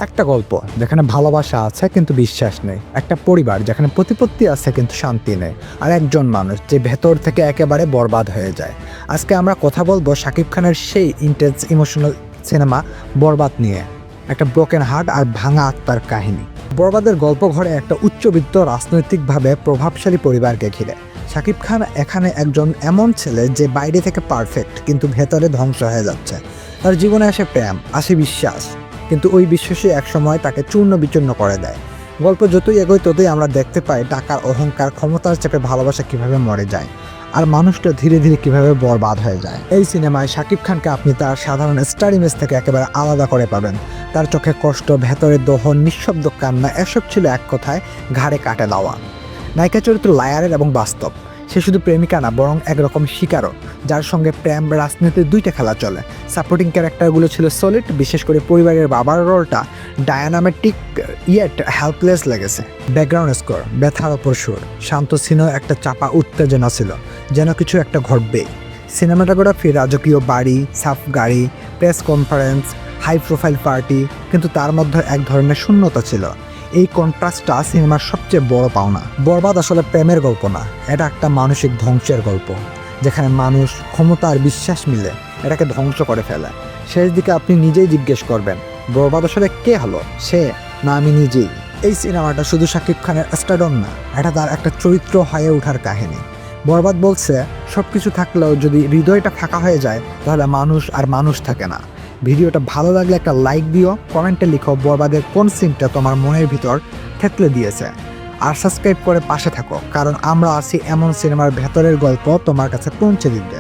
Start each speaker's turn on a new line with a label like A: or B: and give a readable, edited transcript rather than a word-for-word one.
A: একটা গল্প যেখানে ভালোবাসা আছে কিন্তু বিশ্বাস নেই, একটা পরিবার যেখানে প্রতিপত্তি আছে কিন্তু শান্তি নেই, আর একজন মানুষ যে ভেতর থেকে একেবারে বরবাদ হয়ে যায়। আজকে আমরা কথা বলবো শাকিব খানের সেই ইন্টেন্স ইমোশনাল সিনেমা বরবাদ নিয়ে, একটা ব্রোকেন হার্ট আর ভাঙা আত্মার কাহিনী। বরবাদের গল্প ঘরে একটা উচ্চবিত্ত রাজনৈতিকভাবে প্রভাবশালী পরিবারকে ঘিরে। শাকিব খান এখানে একজন এমন ছেলে যে বাইরে থেকে পারফেক্ট কিন্তু ভেতরে ধ্বংস হয়ে যাচ্ছে। তার জীবনে আসে প্রেম, আসে বিশ্বাস, কিন্তু ওই বিশ্বাসই একসময় তাকে চূর্ণ বিচূর্ণ করে দেয়। গল্প যতই এগোয় ততই আমরা দেখতে পাই টাকার অহংকার, ক্ষমতার চাপে ভালোবাসা কিভাবে মরে যায়, আর মানুষটা ধীরে ধীরে কিভাবে বরবাদ হয়ে যায়। এই সিনেমায় শাকিব খানকে আপনি তার সাধারণ স্টার ইমেজ থেকে একেবারে আলাদা করে পাবেন। তার চোখে কষ্ট, ভেতরে দহন, নিঃশব্দ কান্না, এসব ছিল এক কথায় ঘাড়ে কাটে দেওয়া। নায়িকা চরিত্র লায়ারের এবং বাস্তব। সে শুধু প্রেমিকা না, বরং একরকম শিকারও, যার সঙ্গে প্রেম রাজনীতির দুইটা খেলা চলে। সাপোর্টিং ক্যারেক্টারগুলো ছিল সলিড, বিশেষ করে পরিবারের বাবার রোলটা ডায়নামেটিক ইয়েট হেল্পলেস লেগেছে। ব্যাকগ্রাউন্ড স্কোর ব্যথার ওপর সুর, শান্ত ছিল, একটা চাপা উত্তেজনা ছিল, যেন কিছু একটা ঘটবেই। সিনেমাটোগ্রাফি রাজকীয় বাড়ি, সাফ গাড়ি, press conference, high profile party, কিন্তু তার মধ্যে এক ধরনের শূন্যতা ছিল। এই কন্ট্রাস্টটা সিনেমার সবচেয়ে বড় পাওনা। বরবাদ আসলে প্রেমের গল্প না, এটা একটা মানসিক ধ্বংসের গল্প, যেখানে মানুষ, ক্ষমতা আর বিশ্বাস মিলে এটাকে ধ্বংস করে ফেলে। শেষ দিকে আপনি নিজেই জিজ্ঞেস করবেন, বরবাদ আসলে কে হলো, সে না আমি নিজেই? এই সিনেমাটা শুধু শাকিব খানের স্টারডম না, এটা তার একটা চরিত্র হয়ে ওঠার কাহিনী। বরবাদ বলছে সব কিছু থাকলেও যদি হৃদয়টা ফাঁকা হয়ে যায় তাহলে মানুষ আর মানুষ থাকে না। ভিডিওটা ভালো লাগলে একটা লাইক দিও, কমেন্টে লিখো বরবাদের কোন সিনটা তোমার মনের ভিতর থেতলে দিয়েছে, আর সাবস্ক্রাইব করে পাশে থাকো, কারণ আমরা আছি এমন সিনেমার ভেতরের গল্প তোমার কাছে পৌঁছে দিতে।